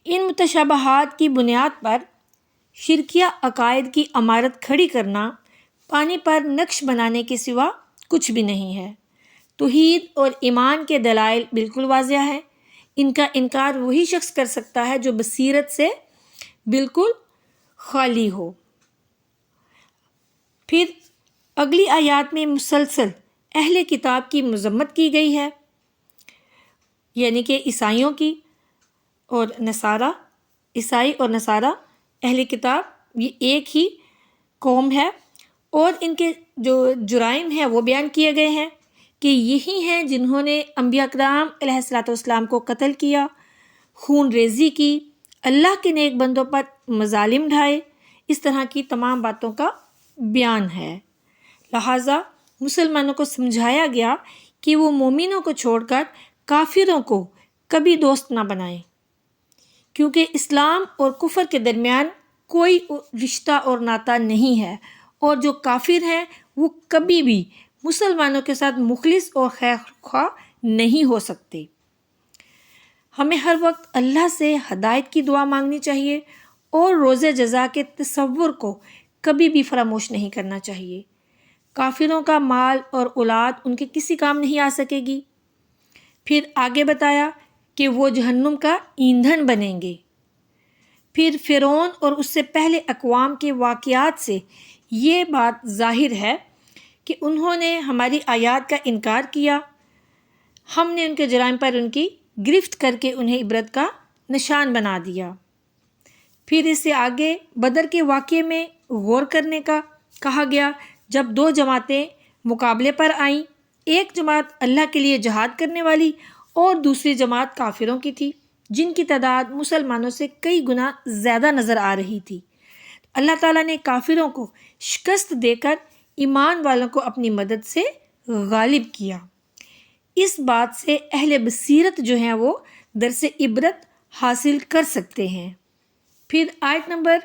ان متشابہات کی بنیاد پر شرکیہ عقائد کی عمارت کھڑی کرنا پانی پر نقش بنانے کے سوا کچھ بھی نہیں ہے۔ توحید اور ایمان کے دلائل بالکل واضح ہیں۔ ان کا انکار وہی شخص کر سکتا ہے جو بصیرت سے بالکل خالی ہو۔ پھر اگلی آیات میں مسلسل اہل کتاب کی مذمت کی گئی ہے، یعنی کہ عیسائیوں کی اور نصارہ۔ عیسائی اور نصارہ اہل کتاب یہ ایک ہی قوم ہے، اور ان کے جو جرائم ہیں وہ بیان کیے گئے ہیں کہ یہی ہیں جنہوں نے انبیاء کرام علیہ الصلوۃ والسلام کو قتل کیا، خون ریزی کی، اللہ کے نیک بندوں پر مظالم ڈھائے، اس طرح کی تمام باتوں کا بیان ہے۔ لہٰذا مسلمانوں کو سمجھایا گیا کہ وہ مومنوں کو چھوڑ کر کافروں کو کبھی دوست نہ بنائیں، کیونکہ اسلام اور کفر کے درمیان کوئی رشتہ اور ناطہ نہیں ہے، اور جو کافر ہیں وہ کبھی بھی مسلمانوں کے ساتھ مخلص اور خیر خواہ نہیں ہو سکتے۔ ہمیں ہر وقت اللہ سے ہدایت کی دعا مانگنی چاہیے، اور روز جزا کے تصور کو کبھی بھی فراموش نہیں کرنا چاہیے۔ کافروں کا مال اور اولاد ان کے کسی کام نہیں آ سکے گی۔ پھر آگے بتایا کہ وہ جہنم کا ایندھن بنیں گے۔ پھر فرعون اور اس سے پہلے اقوام کے واقعات سے یہ بات ظاہر ہے کہ انہوں نے ہماری آیات کا انکار کیا، ہم نے ان کے جرائم پر ان کی گرفت کر کے انہیں عبرت کا نشان بنا دیا۔ پھر اس سے آگے بدر کے واقعے میں غور کرنے کا کہا گیا، جب دو جماعتیں مقابلے پر آئیں، ایک جماعت اللہ کے لیے جہاد کرنے والی اور دوسری جماعت کافروں کی تھی، جن کی تعداد مسلمانوں سے کئی گنا زیادہ نظر آ رہی تھی۔ اللہ تعالیٰ نے کافروں کو شکست دے کر ایمان والوں کو اپنی مدد سے غالب کیا۔ اس بات سے اہل بصیرت جو ہیں وہ درس عبرت حاصل کر سکتے ہیں۔ پھر آیت نمبر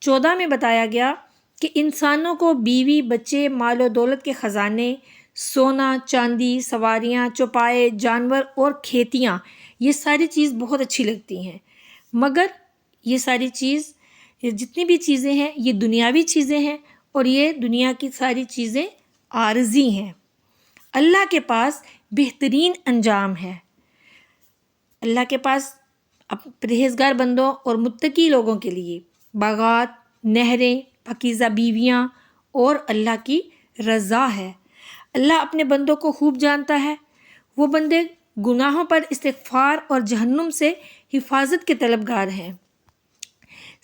14 میں بتایا گیا کہ انسانوں کو بیوی، بچے، مال و دولت کے خزانے، سونا، چاندی، سواریاں، چوپائے، جانور اور کھیتیاں، یہ ساری چیز بہت اچھی لگتی ہیں، مگر یہ ساری چیز، یہ جتنی بھی چیزیں ہیں یہ دنیاوی چیزیں ہیں، اور یہ دنیا کی ساری چیزیں عارضی ہیں۔ اللہ کے پاس بہترین انجام ہے۔ اللہ کے پاس پرہیزگار بندوں اور متقی لوگوں کے لیے باغات، نہریں، پاکیزہ بیویاں اور اللہ کی رضا ہے۔ اللہ اپنے بندوں کو خوب جانتا ہے۔ وہ بندے گناہوں پر استغفار اور جہنم سے حفاظت کے طلبگار ہیں۔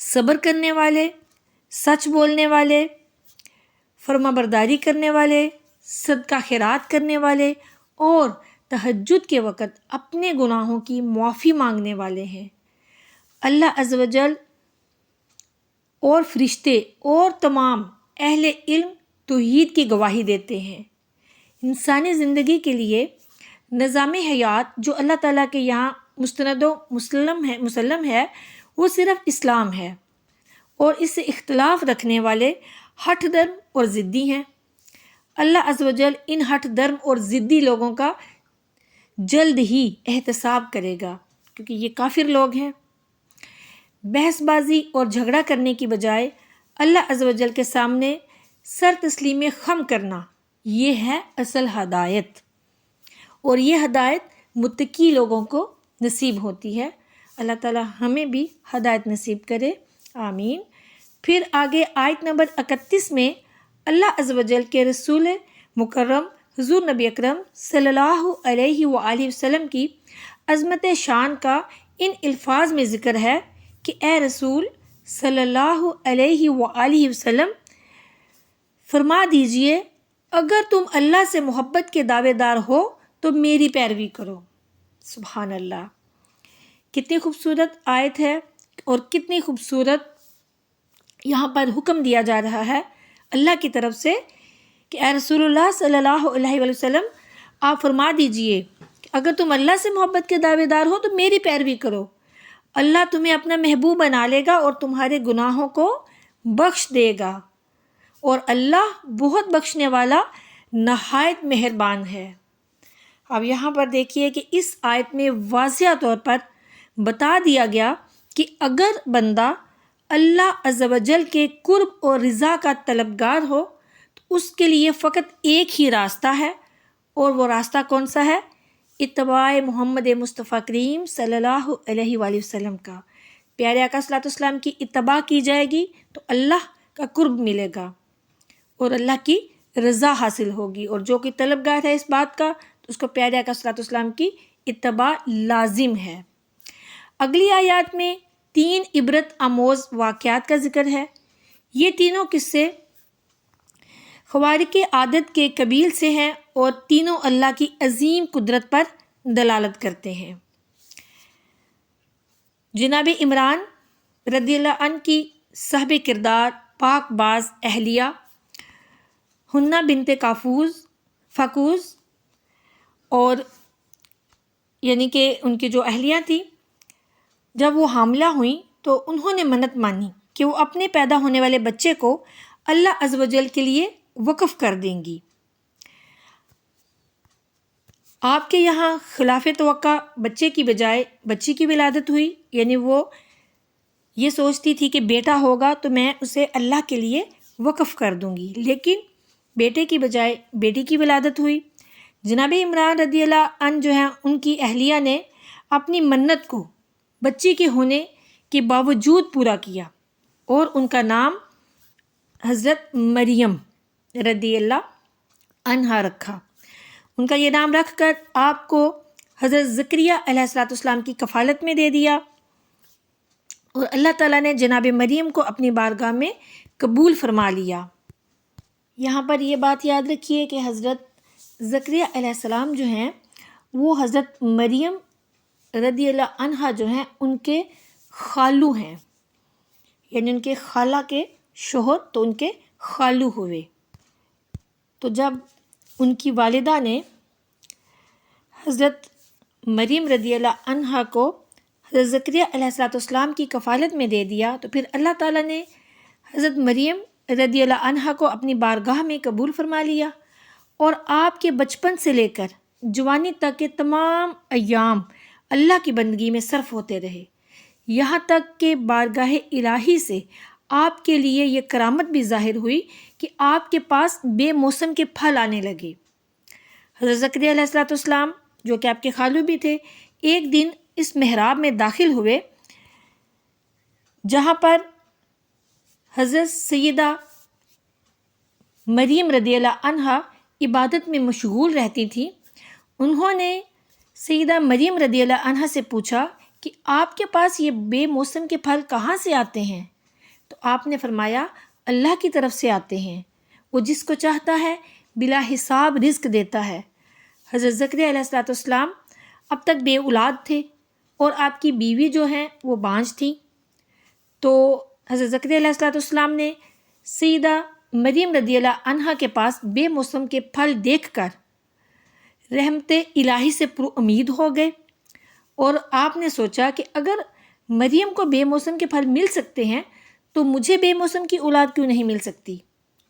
صبر کرنے والے، سچ بولنے والے، فرما برداری کرنے والے، صدقہ خیرات کرنے والے اور تہجد کے وقت اپنے گناہوں کی معافی مانگنے والے ہیں۔ اللہ عز و جل اور فرشتے اور تمام اہل علم توحید کی گواہی دیتے ہیں۔ انسانی زندگی کے لیے نظام حیات جو اللہ تعالیٰ کے یہاں مستند و مسلم ہے وہ صرف اسلام ہے، اور اس سے اختلاف رکھنے والے ہٹ درم اور ضدی ہیں۔ اللہ عز و جل ان ہٹ درم اور ضدی لوگوں کا جلد ہی احتساب کرے گا، کیونکہ یہ کافر لوگ ہیں۔ بحث بازی اور جھگڑا کرنے کی بجائے اللہ عز و جل کے سامنے سر تسلیم خم کرنا، یہ ہے اصل ہدایت، اور یہ ہدایت متقی لوگوں کو نصیب ہوتی ہے۔ اللہ تعالی ہمیں بھی ہدایت نصیب کرے، آمین۔ پھر آگے آیت نمبر 31 میں اللہ عز و جل کے رسول مکرم حضور نبی اکرم صلی اللہ علیہ وآلہ وسلم کی عظمت شان کا ان الفاظ میں ذکر ہے کہ اے رسول صلی اللہ علیہ وآلہ وسلم، فرما دیجئے اگر تم اللہ سے محبت کے دعوے دار ہو تو میری پیروی کرو۔ سبحان اللہ، کتنی خوبصورت آیت ہے، اور کتنی خوبصورت یہاں پر حکم دیا جا رہا ہے اللہ کی طرف سے کہ اے رسول اللہ صلی اللہ علیہ وسلم، آپ فرما دیجئے کہ اگر تم اللہ سے محبت کے دعوے دار ہو تو میری پیروی کرو۔ اللہ تمہیں اپنا محبوب بنا لے گا اور تمہارے گناہوں کو بخش دے گا، اور اللہ بہت بخشنے والا نہایت مہربان ہے۔ اب یہاں پر دیکھیے کہ اس آیت میں واضح طور پر بتا دیا گیا کہ اگر بندہ اللہ عز و جل کے قرب اور رضا کا طلبگار ہو تو اس کے لیے فقط ایک ہی راستہ ہے، اور وہ راستہ کون سا ہے؟ اتباع محمد مصطفیٰ کریم صلی اللہ علیہ وآلہ وسلم کا۔ پیارے آقا صلی اللہ علیہ وسلم کی اتباع کی جائے گی تو اللہ کا قرب ملے گا اور اللہ کی رضا حاصل ہوگی، اور جو کہ طلبگار ہے اس بات کا تو اس کو پیارے آقا صلی اللہ علیہ وسلم کی اتباع لازم ہے۔ اگلی آیات میں 3 عبرت آموز واقعات کا ذکر ہے۔ یہ تینوں قصے خوارق عادت کے قبیل سے ہیں اور تینوں اللہ کی عظیم قدرت پر دلالت کرتے ہیں۔ جناب عمران رضی اللہ عنہ کی صاحب کردار پاک باز اہلیہ ہنہ بنت فاقوس اور یعنی کہ ان کی جو اہلیہ تھی، جب وہ حاملہ ہوئیں تو انہوں نے منت مانی کہ وہ اپنے پیدا ہونے والے بچے کو اللہ عز و جل کے لیے وقف کر دیں گی۔ آپ کے یہاں خلاف توقع بچے کی بجائے بچی کی ولادت ہوئی، یعنی وہ یہ سوچتی تھی کہ بیٹا ہوگا تو میں اسے اللہ کے لیے وقف کر دوں گی، لیکن بیٹے کی بجائے بیٹی کی ولادت ہوئی۔ جناب عمران رضی اللہ عنہ جو ہیں ان کی اہلیہ نے اپنی منت کو بچی کے ہونے کے باوجود پورا کیا اور ان کا نام حضرت مریم رضی اللہ عنہا رکھا۔ ان کا یہ نام رکھ کر آپ کو حضرت زکریا علیہ السلام کی کفالت میں دے دیا، اور اللہ تعالیٰ نے جناب مریم کو اپنی بارگاہ میں قبول فرما لیا۔ یہاں پر یہ بات یاد رکھیے کہ حضرت زکریا علیہ السلام جو ہیں وہ حضرت مریم رضی اللہ عنہا جو ہیں ان کے خالو ہیں، یعنی ان کے خالہ کے شوہر تو ان کے خالو ہوئے۔ تو جب ان کی والدہ نے حضرت مریم رضی اللہ عنہا کو حضرت زکریا علیہ السلام کی کفالت میں دے دیا تو پھر اللہ تعالیٰ نے حضرت مریم رضی اللہ عنہا کو اپنی بارگاہ میں قبول فرما لیا، اور آپ کے بچپن سے لے کر جوانی تک کے تمام ایام اللہ کی بندگی میں صرف ہوتے رہے، یہاں تک کہ بارگاہ الہی سے آپ کے لیے یہ کرامت بھی ظاہر ہوئی کہ آپ کے پاس بے موسم کے پھل آنے لگے۔ حضرت زکریا علیہ السلام جو کہ آپ کے خالو بھی تھے، ایک دن اس محراب میں داخل ہوئے جہاں پر حضرت سیدہ مریم رضی اللہ عنہا عبادت میں مشغول رہتی تھی۔ انہوں نے سیدہ مریم رضی اللہ عنہا سے پوچھا کہ آپ کے پاس یہ بے موسم کے پھل کہاں سے آتے ہیں؟ تو آپ نے فرمایا اللہ کی طرف سے آتے ہیں، وہ جس کو چاہتا ہے بلا حساب رزق دیتا ہے۔ حضرت زکریا علیہ السلام اب تک بے اولاد تھے اور آپ کی بیوی جو ہیں وہ بانجھ تھی، تو حضرت زکریا علیہ السلام نے سیدہ مریم رضی اللہ عنہا کے پاس بے موسم کے پھل دیکھ کر رحمت الہی سے پر امید ہو گئے، اور آپ نے سوچا کہ اگر مریم کو بے موسم کے پھل مل سکتے ہیں تو مجھے بے موسم کی اولاد کیوں نہیں مل سکتی؟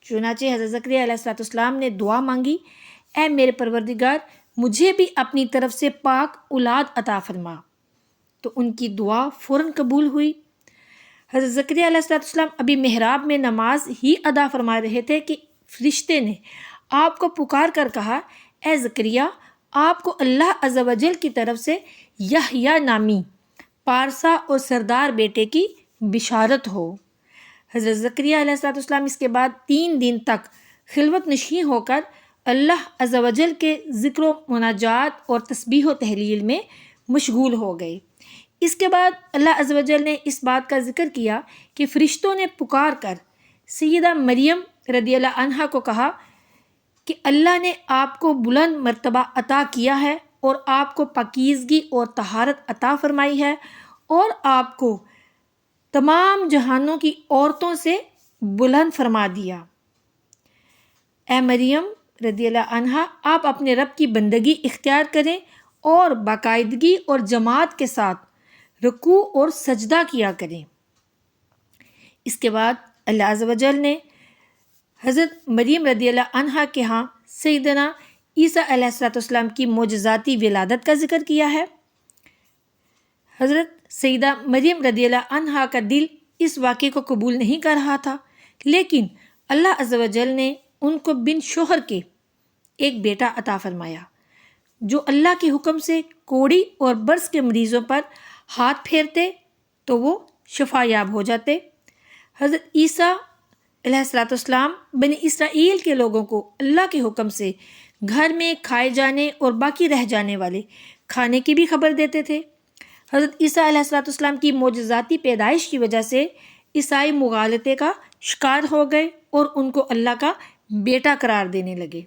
چنانچہ حضرت زکریا علیہ السلام نے دعا مانگی، اے میرے پروردگار مجھے بھی اپنی طرف سے پاک اولاد عطا فرما، تو ان کی دعا فوراً قبول ہوئی۔ حضرت زکریا علیہ السلام ابھی محراب میں نماز ہی ادا فرما رہے تھے کہ فرشتے نے آپ کو پکار کر کہا، اے زکریا آپ کو اللہ عز و جل کی طرف سے یحییٰ نامی پارسا اور سردار بیٹے کی بشارت ہو۔ حضرت زکریا علیہ السلام اس کے بعد 3 دن تک خلوت نشین ہو کر اللہ عز و جل کے ذکر و مناجات اور تسبیح و تحلیل میں مشغول ہو گئے۔ اس کے بعد اللہ عز و جل نے اس بات کا ذکر کیا کہ فرشتوں نے پکار کر سیدہ مریم رضی اللہ عنہا کو کہا کہ اللہ نے آپ کو بلند مرتبہ عطا کیا ہے اور آپ کو پاکیزگی اور طہارت عطا فرمائی ہے، اور آپ کو تمام جہانوں کی عورتوں سے بلند فرما دیا۔ اے مریم رضی اللہ عنہا آپ اپنے رب کی بندگی اختیار کریں اور باقاعدگی اور جماعت کے ساتھ رکوع اور سجدہ کیا کریں۔ اس کے بعد اللہ عز و جل نے حضرت مریم رضی اللہ عنہا کے ہاں سیدنا عیسیٰ علیہ السلام کی معجزاتی ولادت کا ذکر کیا ہے۔ حضرت سیدہ مریم رضی اللہ عنہا کا دل اس واقعے کو قبول نہیں کر رہا تھا، لیکن اللہ عز و جل نے ان کو بن شوہر کے ایک بیٹا عطا فرمایا جو اللہ کے حکم سے کوڑی اور برس کے مریضوں پر ہاتھ پھیرتے تو وہ شفا یاب ہو جاتے۔ حضرت عیسیٰ علیہ السلام بنی اسرائیل کے لوگوں کو اللہ کے حکم سے گھر میں کھائے جانے اور باقی رہ جانے والے کھانے کی بھی خبر دیتے تھے۔ حضرت عیسیٰ علیہ السلام کی معجزاتی پیدائش کی وجہ سے عیسائی مغالطے کا شکار ہو گئے اور ان کو اللہ کا بیٹا قرار دینے لگے۔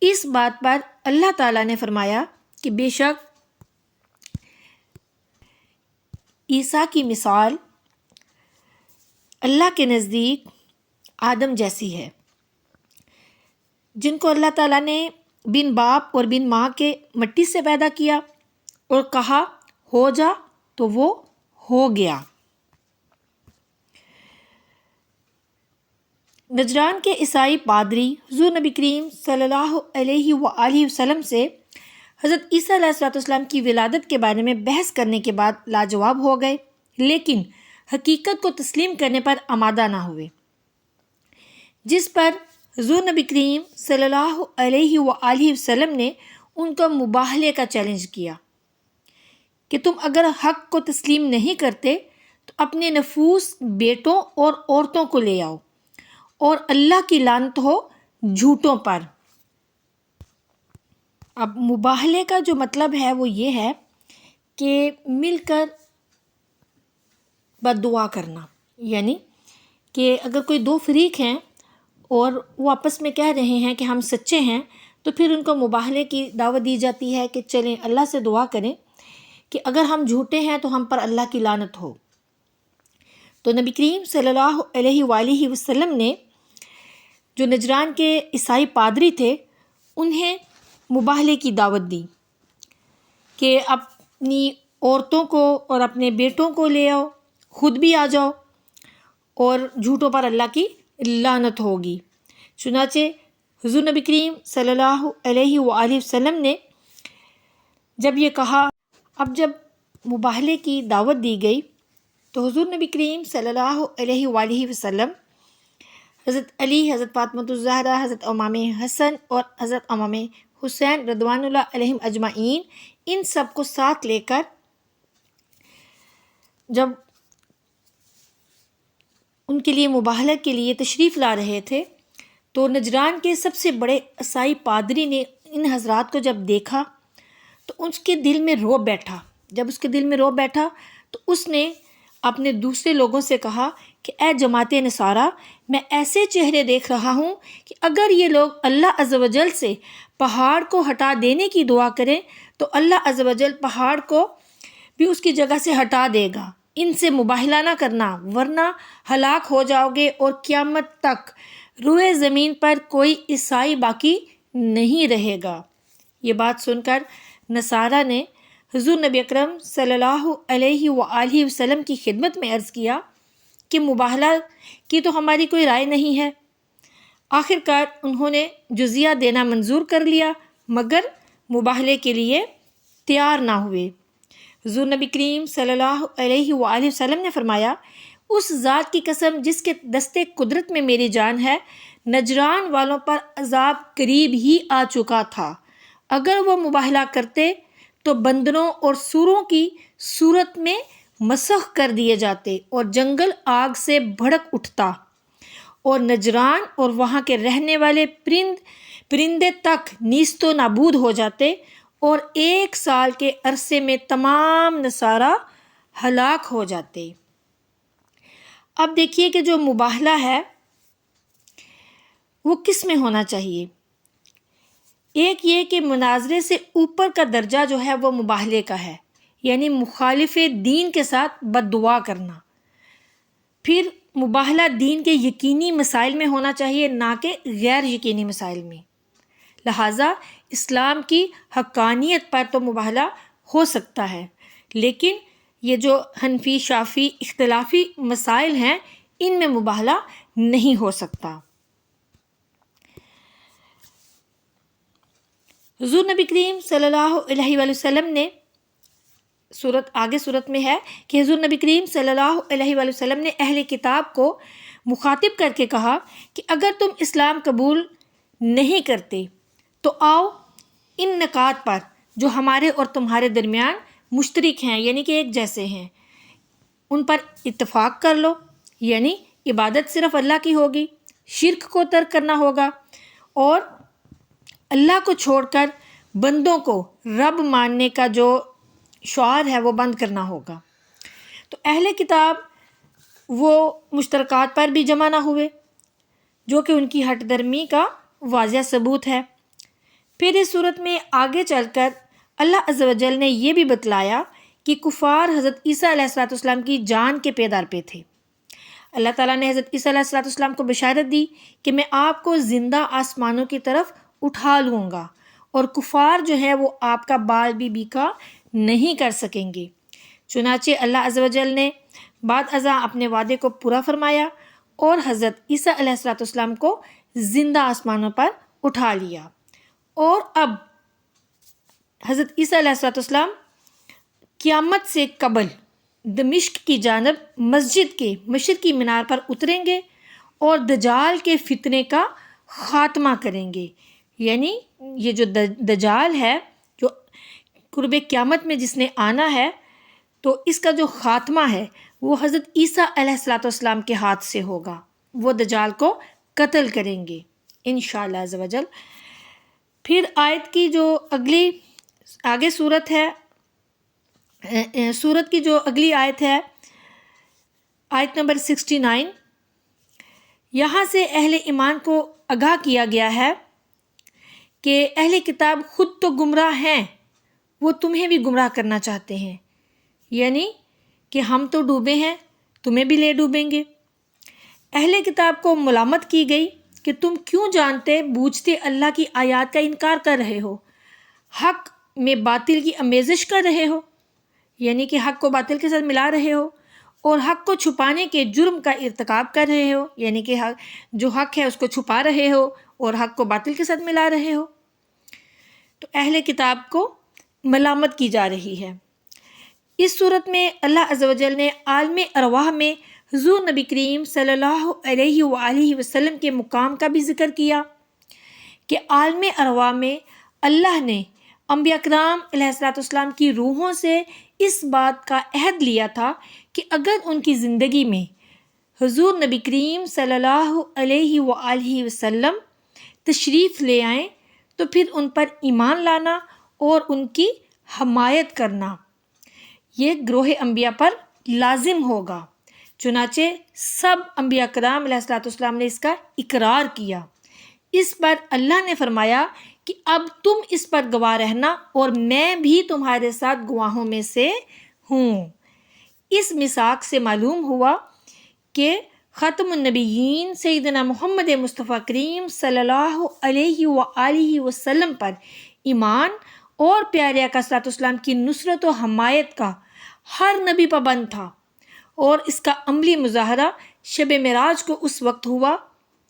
اس بات پر اللہ تعالیٰ نے فرمایا کہ بے شک عیسیٰ کی مثال اللہ کے نزدیک آدم جیسی ہے، جن کو اللہ تعالیٰ نے بن باپ اور بن ماں کے مٹی سے پیدا کیا اور کہا ہو جا تو وہ ہو گیا۔ نجران کے عیسائی پادری حضور نبی کریم صلی اللہ علیہ وآلہ وسلم سے حضرت عیسیٰ علیہ السلام کی ولادت کے بارے میں بحث کرنے کے بعد لاجواب ہو گئے، لیکن حقیقت کو تسلیم کرنے پر آمادہ نہ ہوئے، جس پر حضور نبی کریم صلی اللہ علیہ وآلہ وسلم نے ان کو مباہلے کا چیلنج کیا کہ تم اگر حق کو تسلیم نہیں کرتے تو اپنے نفوس بیٹوں اور عورتوں کو لے آؤ اور اللہ کی لعنت ہو جھوٹوں پر۔ اب مباہلے کا جو مطلب ہے وہ یہ ہے کہ مل کر بد دعا کرنا، یعنی کہ اگر کوئی دو فریق ہیں اور وہ آپس میں کہہ رہے ہیں کہ ہم سچے ہیں تو پھر ان کو مباہلے کی دعوت دی جاتی ہے کہ چلیں اللہ سے دعا کریں کہ اگر ہم جھوٹے ہیں تو ہم پر اللہ کی لعنت ہو۔ تو نبی کریم صلی اللہ علیہ وآلہ وسلم نے جو نجران کے عیسائی پادری تھے انہیں مباہلے کی دعوت دی کہ اپنی عورتوں کو اور اپنے بیٹوں کو لے آؤ، خود بھی آ جاؤ اور جھوٹوں پر اللہ کی لعنت ہوگی۔ چنانچہ حضور نبی کریم صلی اللہ علیہ وآلہ وسلم نے جب یہ کہا، اب جب مباہلے کی دعوت دی گئی تو حضور نبی کریم صلی اللہ علیہ وآلہ وسلم حضرت علی، حضرت فاطمۃ الزہرا، حضرت امام حسن اور حضرت امام حسین رضوان اللہ علیہم اجمعین ان سب کو ساتھ لے کر جب ان کے لیے مباہلہ کے لیے تشریف لا رہے تھے تو نجران کے سب سے بڑے عیسائی پادری نے ان حضرات کو جب دیکھا تو اس کے دل میں رعب بیٹھا۔ جب اس کے دل میں رعب بیٹھا تو اس نے اپنے دوسرے لوگوں سے کہا کہ اے جماعت نصارہ، میں ایسے چہرے دیکھ رہا ہوں کہ اگر یہ لوگ اللہ عز و جل سے پہاڑ کو ہٹا دینے کی دعا کریں تو اللہ عز و جل پہاڑ کو بھی اس کی جگہ سے ہٹا دے گا۔ ان سے مباہلہ نہ کرنا ورنہ ہلاک ہو جاؤ گے اور قیامت تک روئے زمین پر کوئی عیسائی باقی نہیں رہے گا۔ یہ بات سن کر نصارہ نے حضور نبی اکرم صلی اللہ علیہ وآلہ وسلم کی خدمت میں عرض کیا کہ مباہلہ کی تو ہماری کوئی رائے نہیں ہے۔ آخر کار انہوں نے جزیہ دینا منظور کر لیا مگر مباہلے کے لیے تیار نہ ہوئے۔ حضور نبی کریم صلی اللہ علیہ وآلہ وسلم نے فرمایا، اس ذات کی قسم جس کے دستے قدرت میں میری جان ہے، نجران والوں پر عذاب قریب ہی آ چکا تھا۔ اگر وہ مباہلہ کرتے تو بندروں اور سوروں کی صورت میں مسخ کر دیے جاتے اور جنگل آگ سے بھڑک اٹھتا اور نجران اور وہاں کے رہنے والے پرندے تک نیست و نابود ہو جاتے اور 1 سال کے عرصے میں تمام نصارہ ہلاک ہو جاتے۔ اب دیکھیے کہ جو مباہلہ ہے وہ کس میں ہونا چاہیے۔ ایک یہ کہ مناظرے سے اوپر کا درجہ جو ہے وہ مباہلے کا ہے، یعنی مخالف دین کے ساتھ بد دعا کرنا۔ پھر مباہلہ دین کے یقینی مسائل میں ہونا چاہیے نہ کہ غیر یقینی مسائل میں۔ لہٰذا اسلام کی حقانیت پر تو مباہلہ ہو سکتا ہے، لیکن یہ جو حنفی شافی اختلافی مسائل ہیں ان میں مباہلہ نہیں ہو سکتا۔ حضور نبی کریم صلی اللہ علیہ وآلہ وسلم نے صورت میں ہے کہ حضور نبی کریم صلی اللہ علیہ وآلہ وسلم نے اہل کتاب کو مخاطب کر کے کہا کہ اگر تم اسلام قبول نہیں کرتے تو آؤ ان نکات پر جو ہمارے اور تمہارے درمیان مشترک ہیں، یعنی کہ ایک جیسے ہیں، ان پر اتفاق کر لو۔ یعنی عبادت صرف اللہ کی ہوگی، شرک کو ترک کرنا ہوگا اور اللہ کو چھوڑ کر بندوں کو رب ماننے کا جو شعار ہے وہ بند کرنا ہوگا۔ تو اہل کتاب وہ مشترکات پر بھی جمع نہ ہوئے جو کہ ان کی ہٹ درمی کا واضح ثبوت ہے۔ پھر اس صورت میں آگے چل کر اللہ عز و جل نے یہ بھی بتلایا کہ کفار حضرت عیسیٰ علیہ السلام کی جان کے پیدار پہ تھے۔ اللہ تعالیٰ نے حضرت عیسیٰ علیہ السلام کو بشارت دی کہ میں آپ کو زندہ آسمانوں کی طرف اٹھا لوں گا اور کفار جو ہے وہ آپ کا بال بھی بیکا نہیں کر سکیں گے۔ چنانچہ اللہ عز و جل نے بعد ازاں اپنے وعدے کو پورا فرمایا اور حضرت عیسیٰ علیہ السلام کو زندہ آسمانوں پر اٹھا لیا۔ اور اب حضرت عیسیٰ علیہ السلام قیامت سے قبل دمشق کی جانب مسجد کے مشرقی مینار پر اتریں گے اور دجال کے فتنے کا خاتمہ کریں گے۔ یعنی یہ جو دجال ہے جو قرب قیامت میں جس نے آنا ہے، تو اس کا جو خاتمہ ہے وہ حضرت عیسیٰ علیہ السلام کے ہاتھ سے ہوگا۔ وہ دجال کو قتل کریں گے انشاءاللہ عز و جل۔ پھر آیت کی جو اگلی آگے صورت ہے، صورت کی جو اگلی آیت ہے آیت نمبر 69، یہاں سے اہل ایمان کو آگاہ کیا گیا ہے کہ اہل کتاب خود تو گمراہ ہیں، وہ تمہیں بھی گمراہ کرنا چاہتے ہیں، یعنی کہ ہم تو ڈوبے ہیں تمہیں بھی لے ڈوبیں گے۔ اہل کتاب کو ملامت کی گئی کہ تم کیوں جانتے بوجھتے اللہ کی آیات کا انکار کر رہے ہو، حق میں باطل کی آمیزش کر رہے ہو، یعنی کہ حق کو باطل کے ساتھ ملا رہے ہو، اور حق کو چھپانے کے جرم کا ارتکاب کر رہے ہو، یعنی کہ جو حق ہے اس کو چھپا رہے ہو اور حق کو باطل کے ساتھ ملا رہے ہو۔ تو اہل کتاب کو ملامت کی جا رہی ہے۔ اس صورت میں اللہ عز و جل نے عالم ارواح میں حضور نبی کریم صلی اللہ علیہ وآلہ وسلم کے مقام کا بھی ذکر کیا کہ عالم ارواح میں اللہ نے انبیاء کرام علیہ السلام کی روحوں سے اس بات کا عہد لیا تھا کہ اگر ان کی زندگی میں حضور نبی کریم صلی اللہ علیہ وآلہ وسلم تشریف لے آئیں تو پھر ان پر ایمان لانا اور ان کی حمایت کرنا یہ گروہ انبیاء پر لازم ہوگا۔ چنانچہ سب انبیاء کرام علیہ السلام نے اس کا اقرار کیا۔ اس پر اللہ نے فرمایا کہ اب تم اس پر گواہ رہنا اور میں بھی تمہارے ساتھ گواہوں میں سے ہوں۔ اس میثاق سے معلوم ہوا کہ ختم النبیین سیدنا محمد مصطفیٰ کریم صلی اللہ علیہ وآلہ وسلم پر ایمان اور پیارے آقا صلی اللہ علیہ وسلم کی نصرت و حمایت کا ہر نبی پابند تھا، اور اس کا عملی مظاہرہ شب معراج کو اس وقت ہوا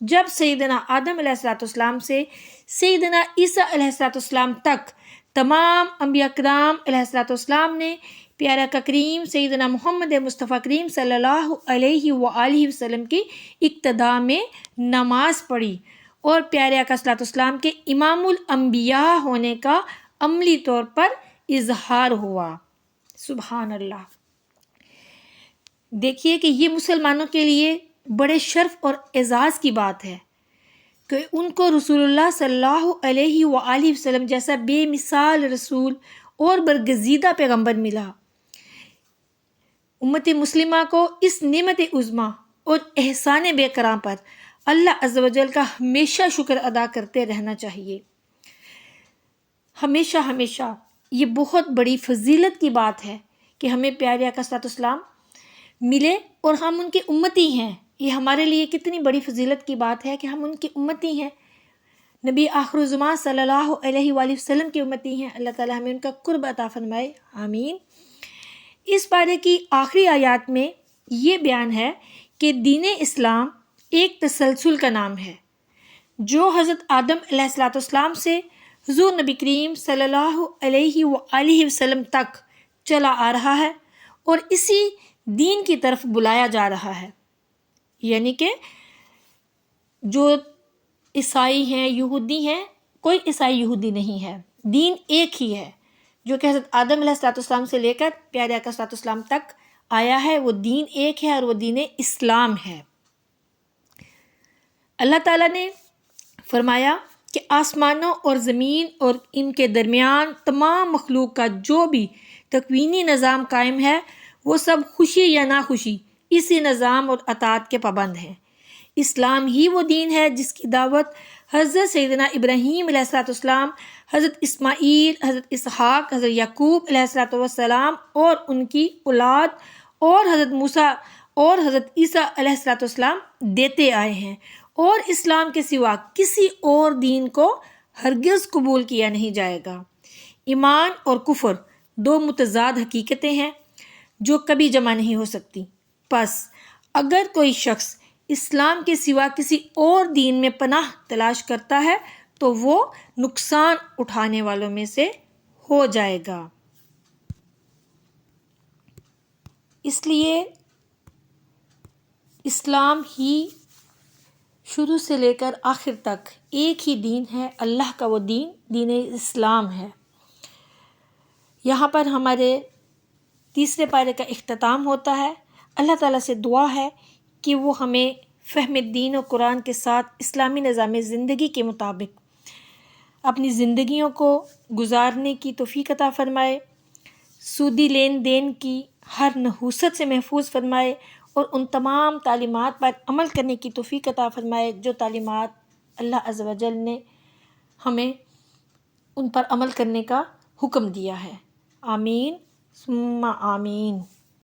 جب سیدنا آدم علیہ السلام سے سیدنا عیسیٰ علیہ السلام تک تمام انبیاء کرام علیہ السلام نے پیارا آقا کریم سیدنا محمد مصطفیٰ کریم صلی اللہ علیہ وآلہ وسلم کی اقتداء میں نماز پڑھی اور پیارے آقا صلی اللہ علیہ وسلم کے امام الانبیاء ہونے کا عملی طور پر اظہار ہوا۔ سبحان اللہ۔ دیکھیے کہ یہ مسلمانوں کے لیے بڑے شرف اور اعزاز کی بات ہے کہ ان کو رسول اللہ صلی اللہ علیہ وآلہ وسلم جیسا بے مثال رسول اور برگزیدہ پیغمبر ملا۔ امت مسلمہ کو اس نعمت عظمیٰ اور احسان بے کرام پر اللہ عز و جل کا ہمیشہ شکر ادا کرتے رہنا چاہیے، ہمیشہ ہمیشہ۔ یہ بہت بڑی فضیلت کی بات ہے کہ ہمیں پیارے آقا صلی اللہ علیہ وسلم ملے اور ہم ان کے امتی ہیں۔ یہ ہمارے لیے کتنی بڑی فضیلت کی بات ہے کہ ہم ان کے امتی ہیں، نبی آخر الزمان صلی اللہ علیہ وآلہ وسلم کے امتی ہیں۔ اللہ تعالی ہمیں ان کا قرب عطا فرمائے، آمین۔ اس پارے کی آخری آیات میں یہ بیان ہے کہ دین اسلام ایک تسلسل کا نام ہے جو حضرت آدم علیہ السلام سے حضور نبی کریم صلی اللہ علیہ وآلہ وسلم تک چلا آ رہا ہے اور اسی دین کی طرف بلایا جا رہا ہے. یعنی کہ جو عیسائی ہیں، یہودی ہیں، کوئی عیسائی یہودی نہیں ہے، دین ایک ہی ہے جو کہ حضرت آدم علیہ السلام سے لے کر پیارے آقا صلی اللہ علیہ وسلم تک آیا ہے. وہ دین ایک ہے اور وہ دین اسلام ہے. اللہ تعالیٰ نے فرمایا کہ آسمانوں اور زمین اور ان کے درمیان تمام مخلوق کا جو بھی تکوینی نظام قائم ہے وہ سب خوشی یا ناخوشی اسی نظام اور اطاعت کے پابند ہیں. اسلام ہی وہ دین ہے جس کی دعوت حضرت سیدنا ابراہیم علیہ السلام، حضرت اسماعیل، حضرت اسحاق، حضرت یعقوب علیہ السلام اور ان کی اولاد اور حضرت موسیٰ اور حضرت عیسیٰ علیہ السلام دیتے آئے ہیں، اور اسلام کے سوا کسی اور دین کو ہرگز قبول کیا نہیں جائے گا. ایمان اور کفر دو متضاد حقیقتیں ہیں جو کبھی جمع نہیں ہو سکتی. پس اگر کوئی شخص اسلام کے سوا کسی اور دین میں پناہ تلاش کرتا ہے تو وہ نقصان اٹھانے والوں میں سے ہو جائے گا. اس لیے اسلام ہی شروع سے لے کر آخر تک ایک ہی دین ہے. اللہ کا وہ دین دین اسلام ہے. یہاں پر ہمارے تیسرے پارے کا اختتام ہوتا ہے. اللہ تعالیٰ سے دعا ہے کہ وہ ہمیں فہم دین و قرآن کے ساتھ اسلامی نظام زندگی کے مطابق اپنی زندگیوں کو گزارنے کی توفیق عطا فرمائے، سودی لین دین کی ہر نحوست سے محفوظ فرمائے اور ان تمام تعلیمات پر عمل کرنے کی توفیق عطا فرمائے جو تعلیمات اللہ عز و جل نے ہمیں ان پر عمل کرنے کا حکم دیا ہے. آمین ثم آمین.